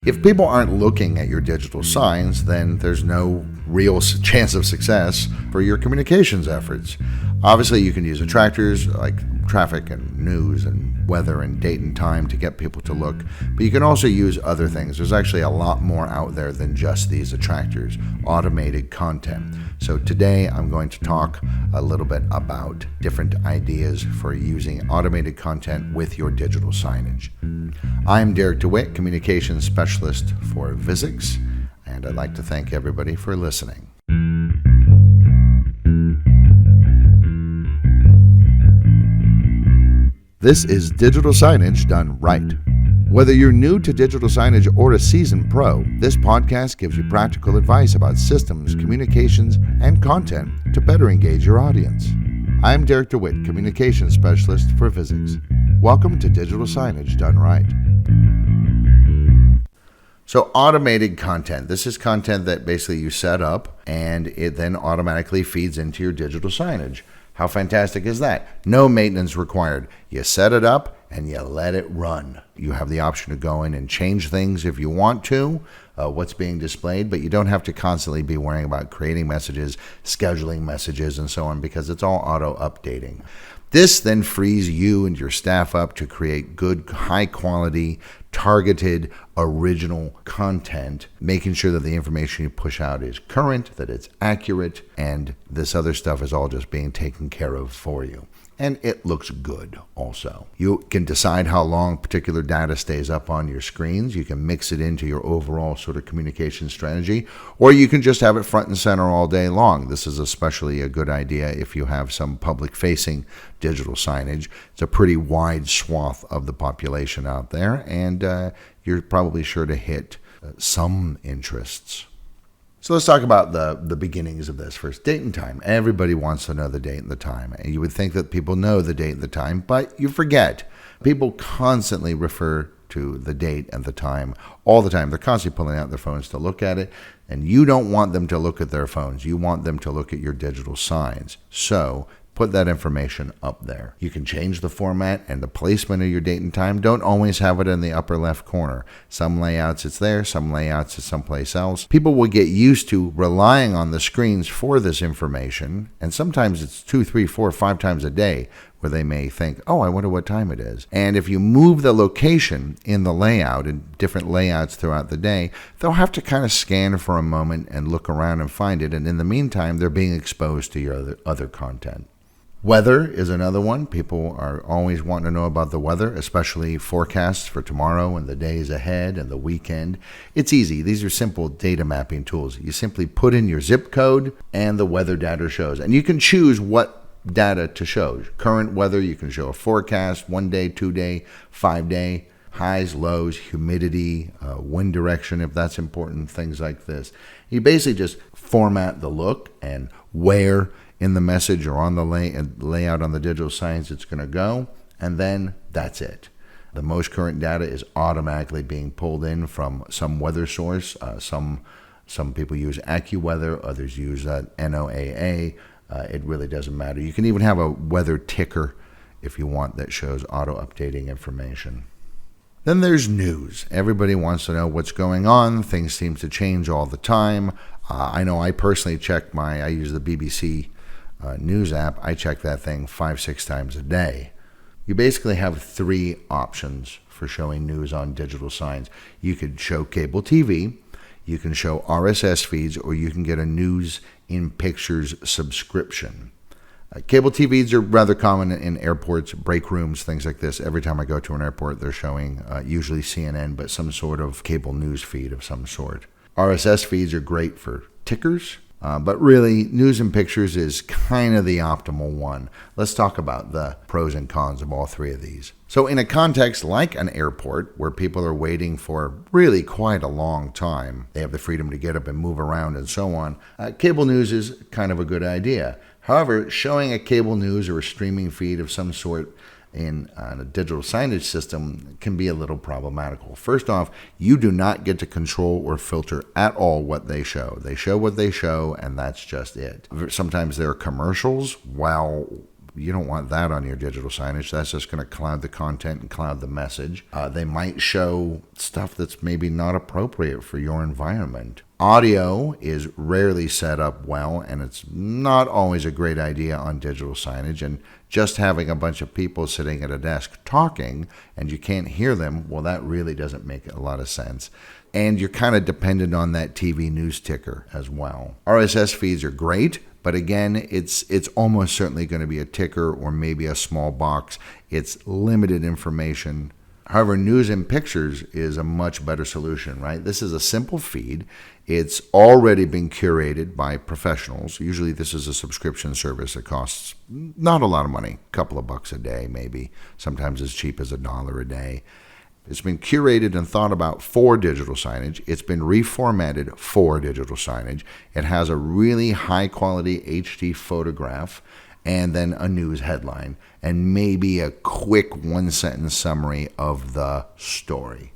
If people aren't looking at your digital signs, then there's no real chance of success for your communications efforts. Obviously, you can use attractors like traffic and news and weather and date and time to get people to look, but you can also use other things. There's actually a lot more out there than just these attractors, automated content. So today I'm going to talk a little bit about different ideas for using automated content with your digital signage. I'm DeWitt, communications specialist for Visix, and I'd like to thank everybody for listening. This is digital signage done right. Whether you're new to digital signage or a seasoned pro, this podcast gives you practical advice about systems, communications, and content to better engage your audience. I'm DeWitt, communications specialist for Visix. Welcome to Digital Signage Done Right. So automated content. This is content that basically you set up and it then automatically feeds into your digital signage. How fantastic is that? No maintenance required. You set it up and you let it run. You have the option to go in and change things if you want to, what's being displayed, but you don't have to constantly be worrying about creating messages, scheduling messages, and so on, because it's all auto-updating. This then frees you and your staff up to create good, high-quality, targeted, original content, making sure that the information you push out is current, that it's accurate, and this other stuff is all just being taken care of for you. And it looks good also. You can decide how long particular data stays up on your screens. You can mix it into your overall sort of communication strategy, or you can just have it front and center all day long. This is especially a good idea if you have some public-facing digital signage. It's a pretty wide swath of the population out there, and you're probably sure to hit some interests. So let's talk about the beginnings of this first. Date and time. Everybody wants to know the date and the time. And you would think that people know the date and the time, but you forget. People constantly refer to the date and the time all the time. They're constantly pulling out their phones to look at it, and you don't want them to look at their phones. You want them to look at your digital signs. So put that information up there. You can change the format and the placement of your date and time. Don't always have it in the upper left corner. Some layouts it's there, some layouts it's someplace else. People will get used to relying on the screens for this information, and sometimes it's 2, 3, 4, 5 times a day where they may think, oh, I wonder what time it is. And if you move the location in the layout in different layouts throughout the day, they'll have to kind of scan for a moment and look around and find it. And in the meantime, they're being exposed to your other content. Weather is another one. People are always wanting to know about the weather, especially forecasts for tomorrow and the days ahead and the weekend. It's easy. These are simple data mapping tools. You simply put in your zip code and the weather data shows. And you can choose what data to show. Current weather, you can show a forecast, 1 day, 2 day, 5 day, highs, lows, humidity, wind direction if that's important, things like this. You basically just format the look and where in the message or on the layout on the digital signs it's going to go, and then that's it. The most current data is automatically being pulled in from some weather source. Some people use AccuWeather, others use NOAA. It really doesn't matter. You can even have a weather ticker if you want that shows auto-updating information. Then there's news. Everybody wants to know what's going on. Things seem to change all the time. I know I personally I use the BBC news app. I check that thing 5-6 times a day. You basically have 3 options for showing news on digital signs. You could show cable TV, you can show RSS feeds, or you can get a news in pictures subscription. Cable TVs are rather common in airports, break rooms, things like this. Every time I go to an airport, they're showing usually CNN, but some sort of cable news feed of some sort. RSS feeds are great for tickers. But really, news and pictures is kind of the optimal one. Let's talk about the pros and cons of all 3 of these. So in a context like an airport where people are waiting for really quite a long time, they have the freedom to get up and move around and so on, cable news is kind of a good idea. However, showing a cable news or a streaming feed of some sort in a digital signage system can be a little problematical. First off, you do not get to control or filter at all what they show. They show what they show, and that's just it. Sometimes there are commercials while You don't want that on your digital signage. That's just going to cloud the content and cloud the message. They might show stuff that's maybe not appropriate for your environment. Audio is rarely set up well, and it's not always a great idea on digital signage. And just having a bunch of people sitting at a desk talking and you can't hear them, well, that really doesn't make a lot of sense. And you're kind of dependent on that TV news ticker as well. RSS feeds are great, but again, it's almost certainly going to be a ticker or maybe a small box. It's limited information. However, news and pictures is a much better solution, right? This is a simple feed. It's already been curated by professionals. Usually this is a subscription service that costs not a lot of money, a couple of bucks a day maybe, sometimes as cheap as $1 a day. It's been curated and thought about for digital signage. It's been reformatted for digital signage. It has a really high quality HD photograph and then a news headline and maybe a quick one-sentence summary of the story.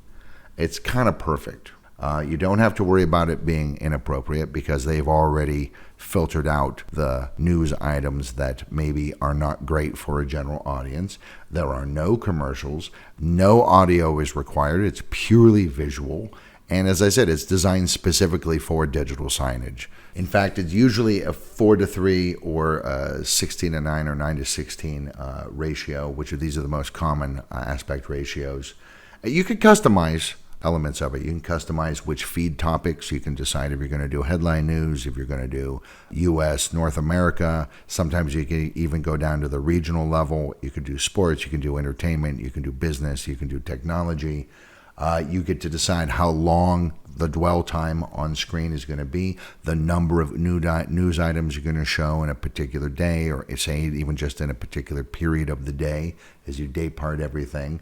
It's kind of perfect. You don't have to worry about it being inappropriate because they've already filtered out the news items that maybe are not great for a general audience. There are no commercials. No audio is required. It's purely visual. And as I said, it's designed specifically for digital signage. In fact, it's usually a 4:3 or a 16:9 or 9:16 ratio, which these are the most common aspect ratios. You could customize elements of it. You can customize which feed topics. You can decide if you're going to do headline news, if you're going to do U.S., North America. Sometimes you can even go down to the regional level. You can do sports, you can do entertainment, you can do business, you can do technology. You get to decide how long the dwell time on screen is going to be, the number of news items you're going to show in a particular day, or say even just in a particular period of the day as you day part everything.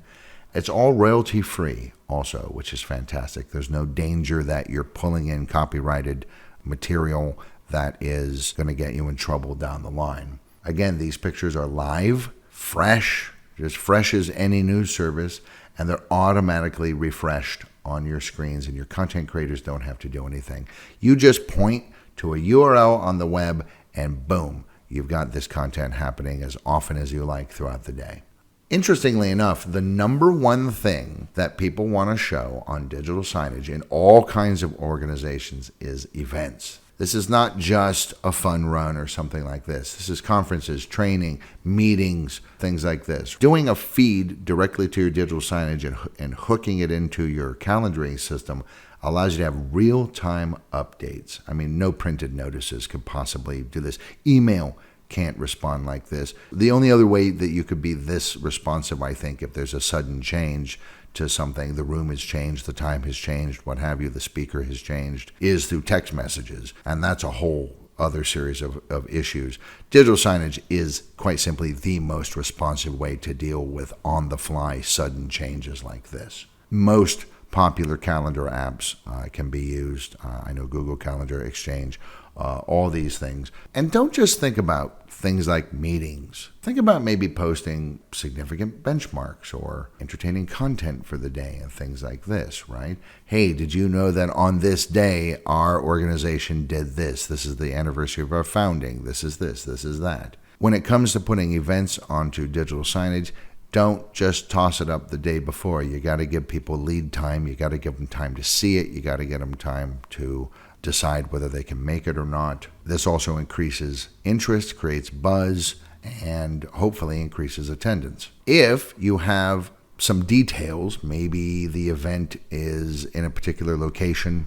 It's all royalty free also, which is fantastic. There's no danger that you're pulling in copyrighted material that is going to get you in trouble down the line. Again, these pictures are live, fresh, as fresh as any news service, and they're automatically refreshed on your screens, and your content creators don't have to do anything. You just point to a URL on the web, and boom, you've got this content happening as often as you like throughout the day. Interestingly enough, the number one thing that people want to show on digital signage in all kinds of organizations is events. This is not just a fun run or something like this. This is conferences, training, meetings, things like this. Doing a feed directly to your digital signage and hooking it into your calendaring system allows you to have real-time updates. I mean, no printed notices could possibly do this. Email can't respond like this. The only other way that you could be this responsive, I think, if there's a sudden change to something, the room has changed, the time has changed, what have you, the speaker has changed, is through text messages. And that's a whole other series of issues. Digital signage is quite simply the most responsive way to deal with on-the-fly sudden changes like this. Most popular calendar apps can be used. I know Google Calendar, Exchange, all these things. And don't just think about things like meetings. Think about maybe posting significant benchmarks or entertaining content for the day and things like this, right? Hey, did you know that on this day, our organization did this? This is the anniversary of our founding. This is this, this is that. When it comes to putting events onto digital signage, don't just toss it up the day before. You got to give people lead time. You got to give them time to see it. You got to get them time to decide whether they can make it or not. This also increases interest, creates buzz, and hopefully increases attendance. If you have some details, maybe the event is in a particular location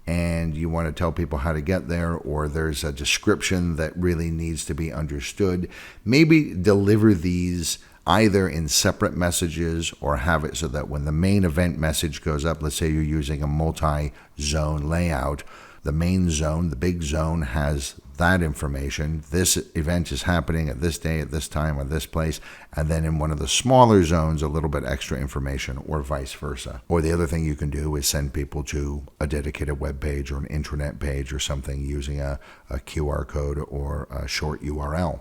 and you want to tell people how to get there, or there's a description that really needs to be understood, maybe deliver these either in separate messages or have it so that when the main event message goes up, let's say you're using a multi-zone layout, the main zone, the big zone, has that information. This event is happening at this day, at this time, at this place. And then in one of the smaller zones, a little bit extra information, or vice versa. Or the other thing you can do is send people to a dedicated web page or an intranet page or something using a QR code or a short URL.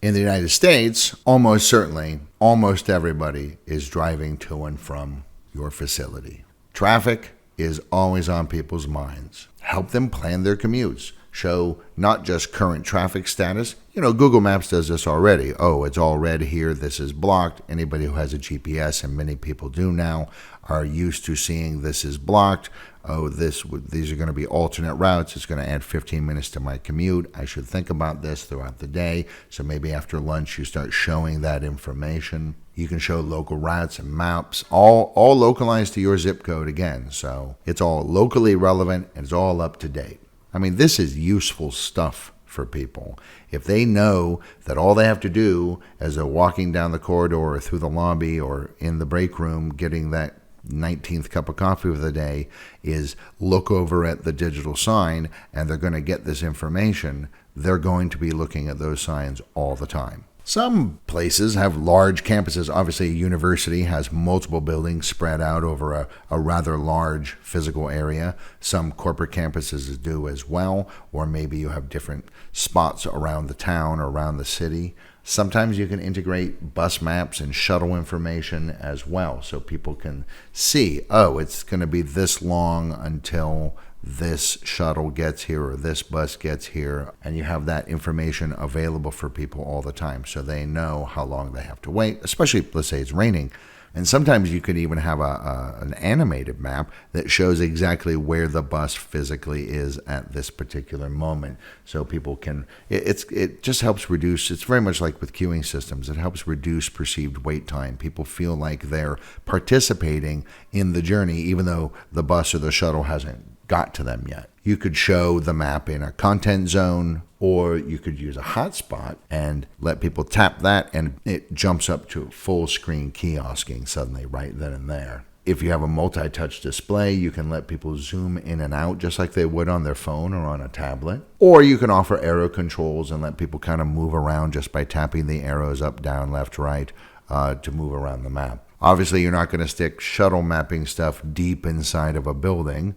In the United States, almost certainly, almost everybody is driving to and from your facility. Traffic is always on people's minds. Help them plan their commutes. show not just current traffic status. Google Maps does this already. Oh, it's all red here. This is blocked. Anybody who has a GPS, and many people do now, are used to seeing this is blocked. Oh, these are going to be alternate routes. It's going to add 15 minutes to my commute. I should think about this throughout the day. So maybe after lunch, you start showing that information. You can show local routes and maps, all localized to your zip code again. So it's all locally relevant and it's all up to date. I mean, this is useful stuff for people. If they know that all they have to do as they're walking down the corridor or through the lobby or in the break room getting that 19th cup of coffee of the day is look over at the digital sign and they're going to get this information, they're going to be looking at those signs all the time. Some places have large campuses. Obviously, a university has multiple buildings spread out over a rather large physical area. Some corporate campuses do as well, or maybe you have different spots around the town or around the city. Sometimes you can integrate bus maps and shuttle information as well, so people can see, oh, it's going to be this long until this shuttle gets here or this bus gets here, and you have that information available for people all the time so they know how long they have to wait, especially, let's say it's raining. And sometimes you could even have an animated map that shows exactly where the bus physically is at this particular moment. So people can, it just helps reduce, it's very much like with queuing systems, it helps reduce perceived wait time. People feel like they're participating in the journey even though the bus or the shuttle hasn't got to them yet. You could show the map in a content zone, or you could use a hotspot and let people tap that and it jumps up to full screen kiosking suddenly right then and there. If you have a multi-touch display, you can let people zoom in and out just like they would on their phone or on a tablet. Or you can offer arrow controls and let people kind of move around just by tapping the arrows up, down, left, right to move around the map. Obviously, you're not going to stick shuttle mapping stuff deep inside of a building.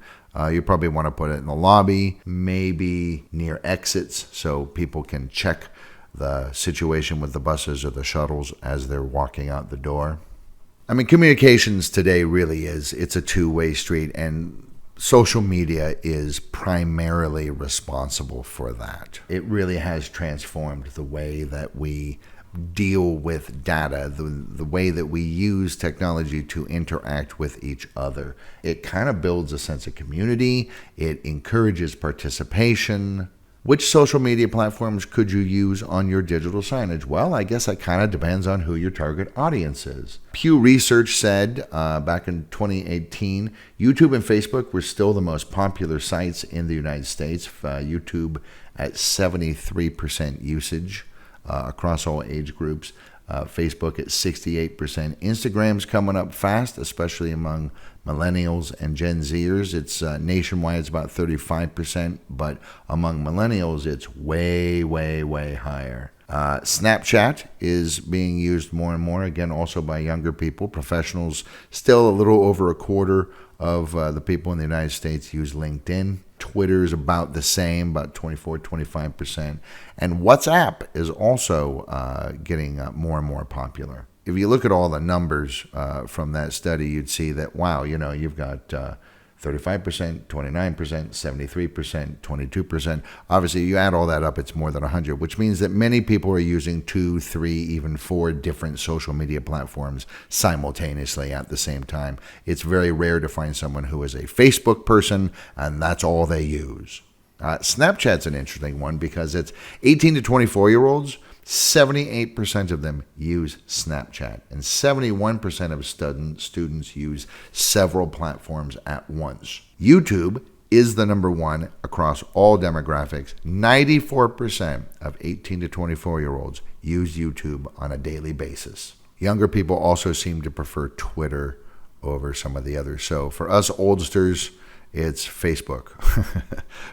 You probably want to put it in the lobby, maybe near exits, so people can check the situation with the buses or the shuttles as they're walking out the door. I mean, communications today really it's a two-way street, and social media is primarily responsible for that. It really has transformed the way that we deal with data, the way that we use technology to interact with each other. It kind of builds a sense of community. It encourages participation. Which social media platforms could you use on your digital signage? Well, I guess that kind of depends on who your target audience is. Pew Research said back in 2018, YouTube and Facebook were still the most popular sites in the United States. YouTube at 73% usage. Across all age groups. Facebook at 68%. Instagram's coming up fast, especially among millennials and Gen Zers. It's nationwide, it's about 35%, but among millennials, it's way, way, way higher. Snapchat is being used more and more, again, also by younger people. Professionals, still a little over a quarter of the people in the United States use LinkedIn. Twitter is about the same, about 24-25%. And WhatsApp is also getting more and more popular. If you look at all the numbers from that study, you'd see that, wow, you've got 35%, 29%, 73%, 22%. Obviously, you add all that up, it's more than 100, which means that many people are using 2, 3, even 4 different social media platforms simultaneously at the same time. It's very rare to find someone who is a Facebook person, and that's all they use. Snapchat's an interesting one because it's 18 to 24-year-olds. 78% of them use Snapchat, and 71% of students use several platforms at once. YouTube is the number one across all demographics. 94% of 18 to 24-year-olds use YouTube on a daily basis. Younger people also seem to prefer Twitter over some of the others. So for us oldsters, it's Facebook.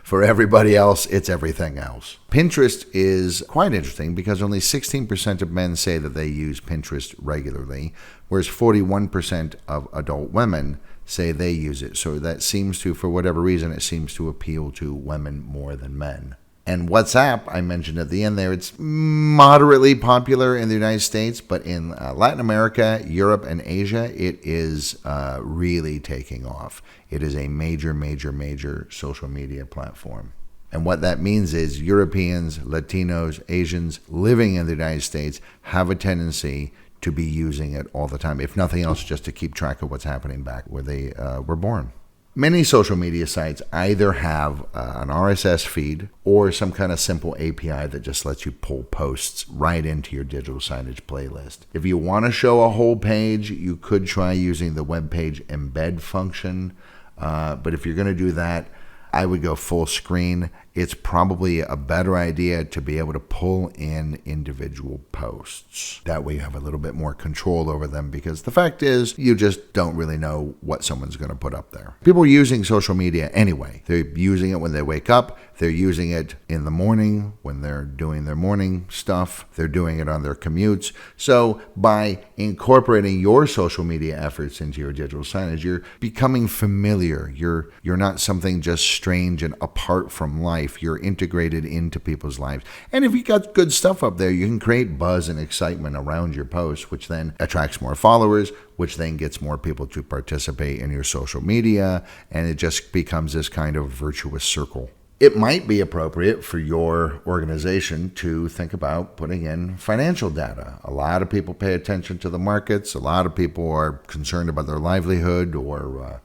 For everybody else, it's everything else. Pinterest is quite interesting because only 16% of men say that they use Pinterest regularly, whereas 41% of adult women say they use it. So that seems to, for whatever reason, it seems to appeal to women more than men. And WhatsApp, I mentioned at the end there, it's moderately popular in the United States, but in Latin America, Europe, and Asia, it is really taking off. It is a major, major, major social media platform. And what that means is Europeans, Latinos, Asians living in the United States have a tendency to be using it all the time, if nothing else, just to keep track of what's happening back where they were born. Many social media sites either have an RSS feed or some kind of simple API that just lets you pull posts right into your digital signage playlist. If you want to show a whole page, you could try using the web page embed function. But if you're going to do that, I would go full screen. It's probably a better idea to be able to pull in individual posts. That way you have a little bit more control over them, because the fact is you just don't really know what someone's going to put up there. People are using social media anyway. They're using it when they wake up. They're using it in the morning when they're doing their morning stuff. They're doing it on their commutes. So by incorporating your social media efforts into your digital signage, you're becoming familiar. You're not something just strange and apart from life. You're integrated into people's lives. And if you got good stuff up there, you can create buzz and excitement around your posts, which then attracts more followers, which then gets more people to participate in your social media. And it just becomes this kind of virtuous circle. It might be appropriate for your organization to think about putting in financial data. A lot of people pay attention to the markets. A lot of people are concerned about their livelihood or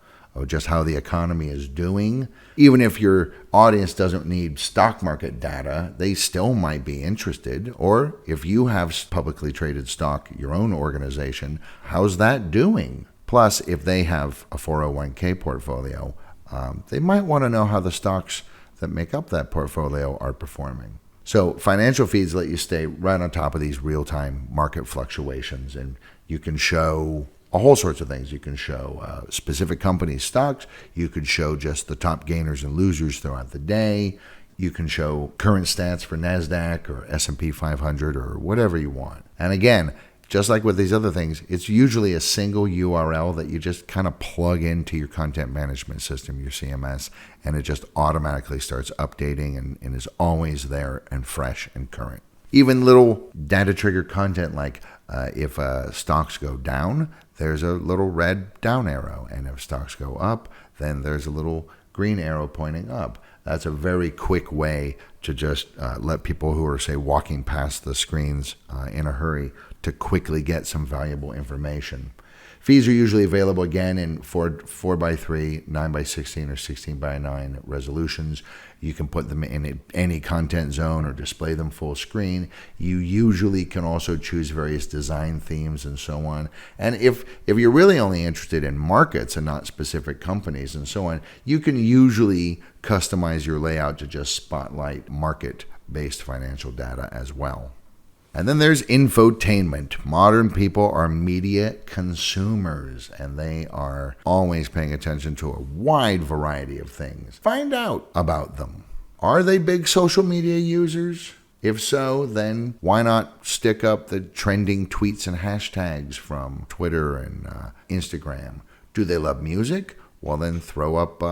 just how the economy is doing. Even if your audience doesn't need stock market data, they still might be interested. Or if you have publicly traded stock, your own organization, how's that doing? Plus, if they have a 401k portfolio, they might want to know how the stocks that make up that portfolio are performing. So financial feeds let you stay right on top of these real-time market fluctuations, and you can show a whole sorts of things. You can show specific companies' stocks. You could show just the top gainers and losers throughout the day. You can show current stats for NASDAQ or S&P 500 or whatever you want. And again, just like with these other things, it's usually a single URL that you just kind of plug into your content management system, your CMS, and it just automatically starts updating and is always there and fresh and current. Even little data trigger content like if stocks go down, there's a little red down arrow. And if stocks go up, then there's a little green arrow pointing up. That's a very quick way to just let people who are, say, walking past the screens in a hurry to quickly get some valuable information. Feeds are usually available again in 4x3, 9x16, or 16x9 resolutions. You can put them in any content zone or display them full screen. You usually can also choose various design themes and so on. And if you're really only interested in markets and not specific companies and so on, you can usually customize your layout to just spotlight market-based financial data as well. And then there's infotainment. Modern people are media consumers, and they are always paying attention to a wide variety of things. Find out about them. Are they big social media users? If so, then why not stick up the trending tweets and hashtags from Twitter and Instagram? Do they love music? Well, then throw up,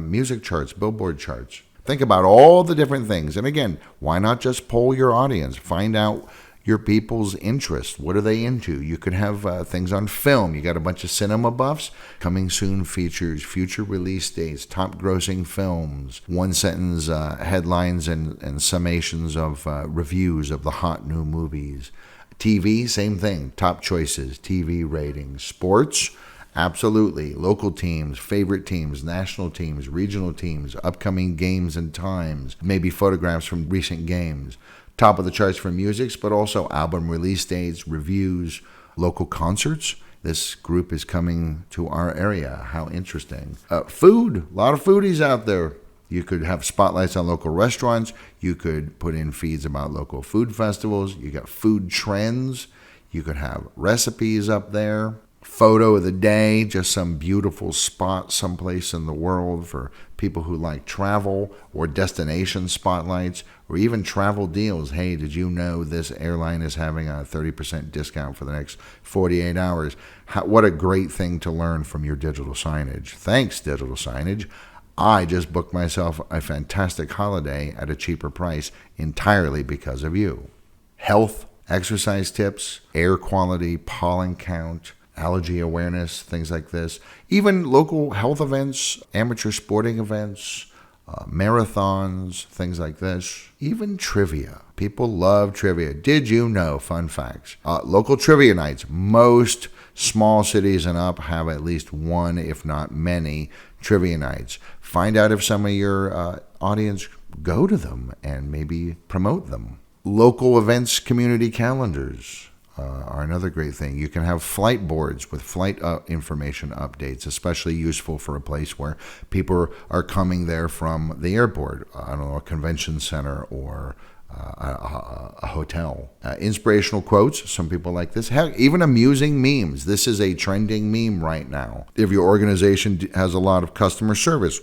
music charts, Billboard charts. Think about all the different things. And again, why not just poll your audience? Find out your people's interests. What are they into? You could have things on film. You got a bunch of cinema buffs. Coming soon features, future release dates, top grossing films, one sentence headlines and summations of reviews of the hot new movies. TV, same thing. Top choices, TV ratings. Sports, absolutely. Local teams, favorite teams, national teams, regional teams, upcoming games and times, maybe photographs from recent games. Top of the charts for music, but also album release dates, reviews, local concerts. This group is coming to our area. How interesting. Food, a lot of foodies out there. You could have spotlights on local restaurants. You could put in feeds about local food festivals. You got food trends. You could have recipes up there. Photo of the day, just some beautiful spot someplace in the world for people who like travel, or destination spotlights, or even travel deals. Hey, did you know this airline is having a 30% discount for the next 48 hours? What a great thing to learn from your digital signage. Thanks, digital signage. I just booked myself a fantastic holiday at a cheaper price entirely because of you. Health, exercise tips, air quality, pollen count, allergy awareness, things like this. Even local health events, amateur sporting events, marathons, things like this, even trivia. People love trivia. Did you know? Fun facts. Local trivia nights. Most small cities and up have at least one, if not many, trivia nights. Find out if some of your audience go to them and maybe promote them. Local events, community calendars are another great thing. You can have flight boards with flight information updates, especially useful for a place where people are coming there from the airport, I don't know, a convention center or a hotel. Inspirational quotes, some people like this. Heck, even amusing memes. This is a trending meme right now. If your organization has a lot of customer service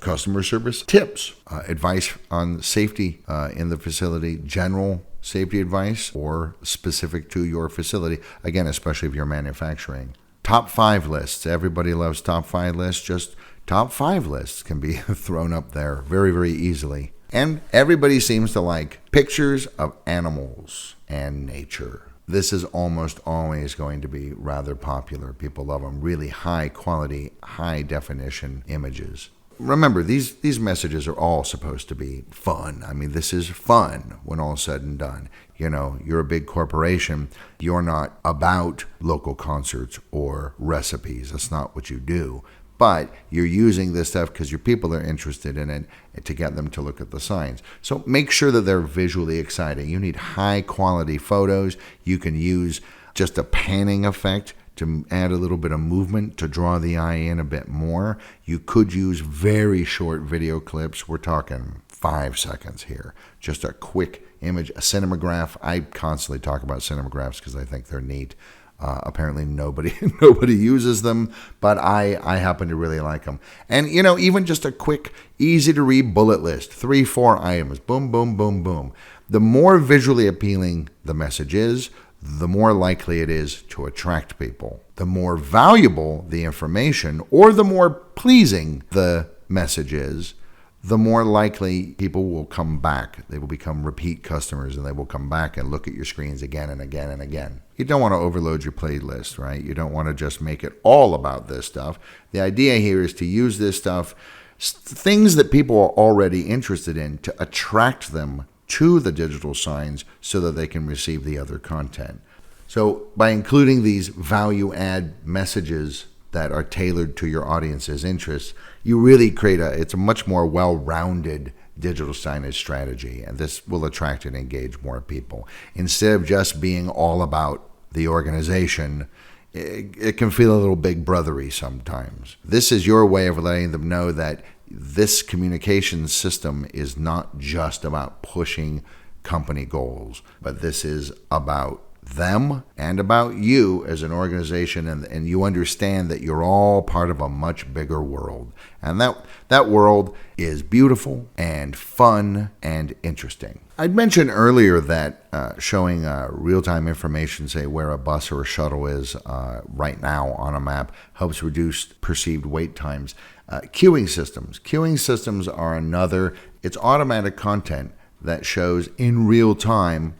tips, advice on safety in the facility, general safety advice or specific to your facility, again, especially if you're manufacturing. Top 5 lists. Everybody loves top 5 lists. Just top 5 lists can be thrown up there very, very easily. And everybody seems to like pictures of animals and nature. This is almost always going to be rather popular. People love them. Really high quality, high definition images. Remember, these messages are all supposed to be fun. I mean, this is fun when all is said and done. You know, you're a big corporation. You're not about local concerts or recipes. That's not what you do. But you're using this stuff because your people are interested in it to get them to look at the signs. So make sure that they're visually exciting. You need high quality photos. You can use just a panning effect to add a little bit of movement to draw the eye in a bit more. You could use very short video clips. We're talking 5 seconds here. Just a quick image, a Cinemagraph. I constantly talk about Cinemagraphs because I think they're neat. Apparently nobody uses them, but I happen to really like them. And, you know, even just a quick, easy to read bullet list, 3-4 items, boom, boom, boom, boom. The more visually appealing the message is, the more likely it is to attract people. The more valuable the information or the more pleasing the message is, the more likely people will come back. They will become repeat customers and they will come back and look at your screens again and again and again. You don't want to overload your playlist, right? You don't want to just make it all about this stuff. The idea here is to use this stuff, things that people are already interested in, to attract them to the digital signs so that they can receive the other content. So by including these value add messages that are tailored to your audience's interests, you really create it's a much more well-rounded digital signage strategy, and this will attract and engage more people. Instead of just being all about the organization, it can feel a little big brothery sometimes. This is your way of letting them know that this communication system is not just about pushing company goals, but this is about them and about you as an organization, and you understand that you're all part of a much bigger world. And that world is beautiful and fun and interesting. I'd mentioned earlier that showing real-time information, say where a bus or a shuttle is right now on a map, helps reduce perceived wait times. Queuing systems are another. It's automatic content that shows in real time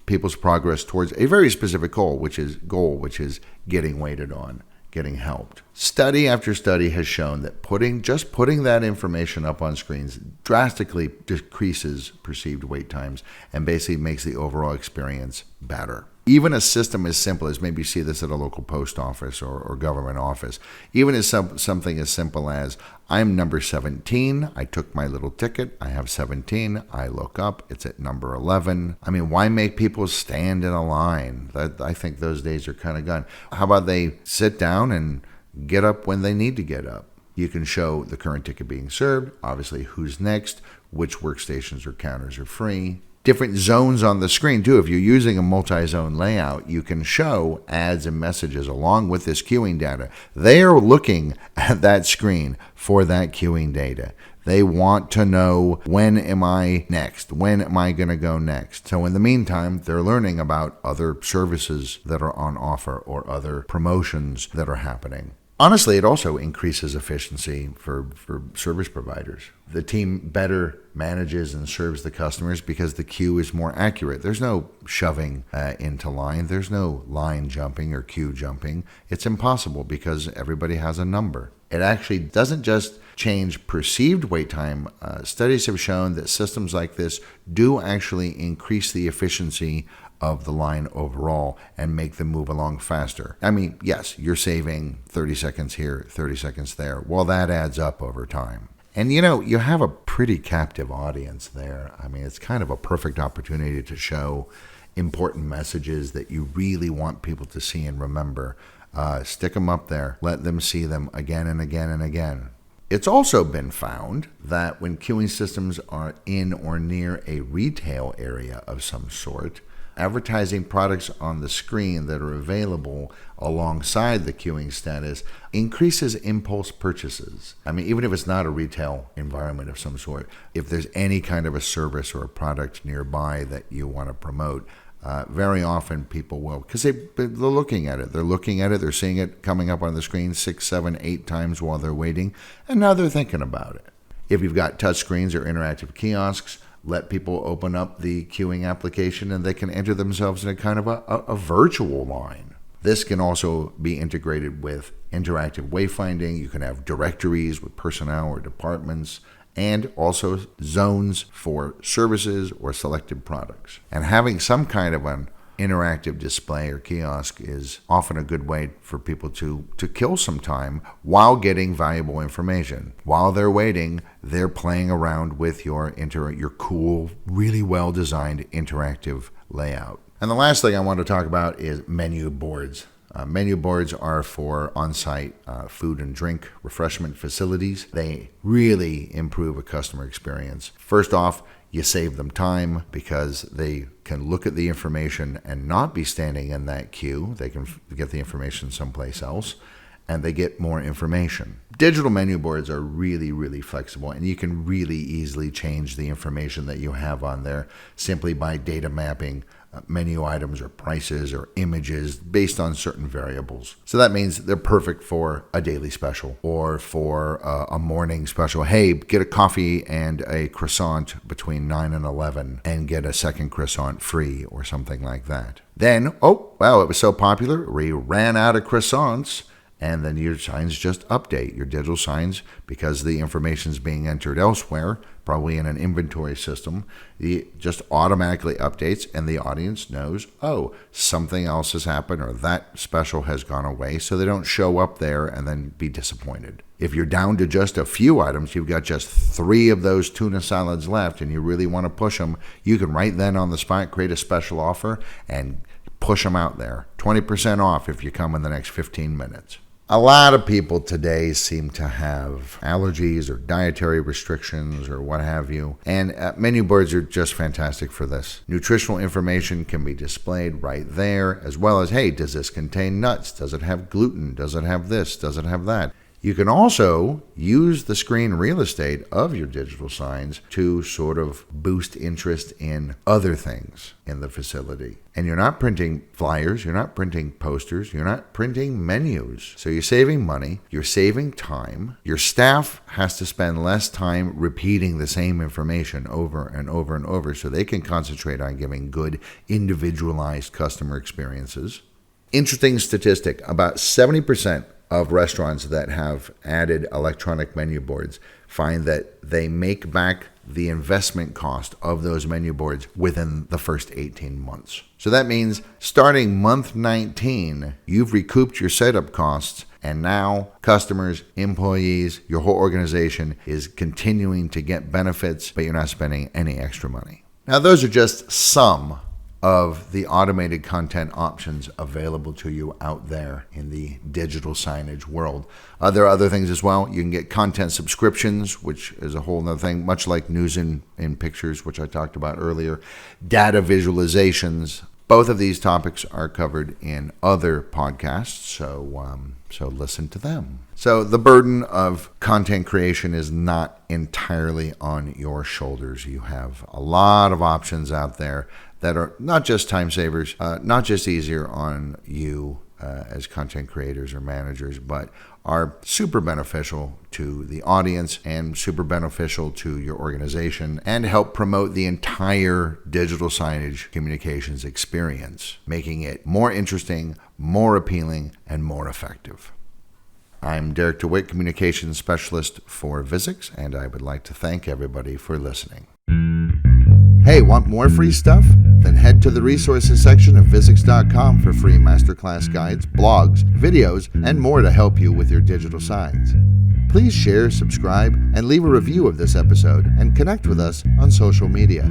people's progress towards a very specific goal, which is getting waited on, getting helped. Study after study has shown that putting that information up on screens drastically decreases perceived wait times and basically makes the overall experience better. Even a system as simple as, maybe you see this at a local post office or government office, even as something as simple as, I'm number 17, I took my little ticket, I have 17, I look up, it's at number 11. I mean, why make people stand in a line? I think those days are kind of gone. How about they sit down and get up when they need to get up? You can show the current ticket being served, obviously who's next, which workstations or counters are free. Different zones on the screen too. If you're using a multi-zone layout, you can show ads and messages along with this queuing data. They are looking at that screen for that queuing data. They want to know, when am I next? When am I going to go next? So in the meantime, they're learning about other services that are on offer or other promotions that are happening. Honestly, it also increases efficiency for service providers. The team better manages and serves the customers because the queue is more accurate. There's no shoving into line. There's no line jumping or queue jumping. It's impossible because everybody has a number. It actually doesn't just change perceived wait time. Studies have shown that systems like this do actually increase the efficiency of the line overall and make them move along faster. I mean, yes, you're saving 30 seconds here, 30 seconds there. Well, that adds up over time. And you have a pretty captive audience there. I mean, it's kind of a perfect opportunity to show important messages that you really want people to see and remember. Stick them up there. Let them see them again and again and again. It's also been found that when queuing systems are in or near a retail area of some sort, advertising products on the screen that are available alongside the queuing status increases impulse purchases. I mean, even if it's not a retail environment of some sort, if there's any kind of a service or a product nearby that you want to promote, very often people will, because they're looking at it. They're seeing it coming up on the screen 6, 7, 8 times while they're waiting, and now they're thinking about it. If you've got touch screens or interactive kiosks, let people open up the queuing application and they can enter themselves in a kind of a virtual line. This can also be integrated with interactive wayfinding. You can have directories with personnel or departments, and also zones for services or selected products. And having some kind of an interactive display or kiosk is often a good way for people to kill some time while getting valuable information. While they're waiting, they're playing around with your cool, really well-designed interactive layout. And the last thing I want to talk about is menu boards. Menu boards are for on-site food and drink refreshment facilities. They really improve a customer experience. First off, you save them time because they can look at the information and not be standing in that queue. They can get the information someplace else, and they get more information. Digital menu boards are really, really flexible, and you can really easily change the information that you have on there simply by data mapping menu items or prices or images based on certain variables. So that means they're perfect for a daily special or for a morning special. Hey, get a coffee and a croissant between 9 and 11 and get a second croissant free or something like that. Then, oh, wow, it was so popular, we ran out of croissants. And then your signs just update. Your digital signs, because the information is being entered elsewhere, probably in an inventory system, it just automatically updates and the audience knows, oh, something else has happened or that special has gone away, so they don't show up there and then be disappointed. If you're down to just a few items, you've got just 3 of those tuna salads left and you really want to push them, you can right then on the spot create a special offer and push them out there. 20% off if you come in the next 15 minutes. A lot of people today seem to have allergies or dietary restrictions or what have you, and menu boards are just fantastic for this. Nutritional information can be displayed right there, as well as, hey, does this contain nuts? Does it have gluten? Does it have this? Does it have that? You can also use the screen real estate of your digital signs to sort of boost interest in other things in the facility. And you're not printing flyers, you're not printing posters, you're not printing menus. So you're saving money, you're saving time. Your staff has to spend less time repeating the same information over and over and over so they can concentrate on giving good individualized customer experiences. Interesting statistic, about 70% of restaurants that have added electronic menu boards find that they make back the investment cost of those menu boards within the first 18 months. So that means starting month 19, you've recouped your setup costs, and now customers, employees, your whole organization is continuing to get benefits, but you're not spending any extra money. Now, those are just some of the automated content options available to you out there in the digital signage world. There are other things as well. You can get content subscriptions, which is a whole other thing, much like news in pictures, which I talked about earlier. Data visualizations. Both of these topics are covered in other podcasts, so listen to them. So the burden of content creation is not entirely on your shoulders. You have a lot of options out there that are not just time savers, not just easier on you as content creators or managers, but are super beneficial to the audience and super beneficial to your organization and help promote the entire digital signage communications experience, making it more interesting, more appealing, and more effective. I'm Derek DeWitt, Communications Specialist for Visix, and I would like to thank everybody for listening. Hey, want more free stuff? Then head to the resources section of Visix.com for free masterclass guides, blogs, videos, and more to help you with your digital signs. Please share, subscribe, and leave a review of this episode and connect with us on social media.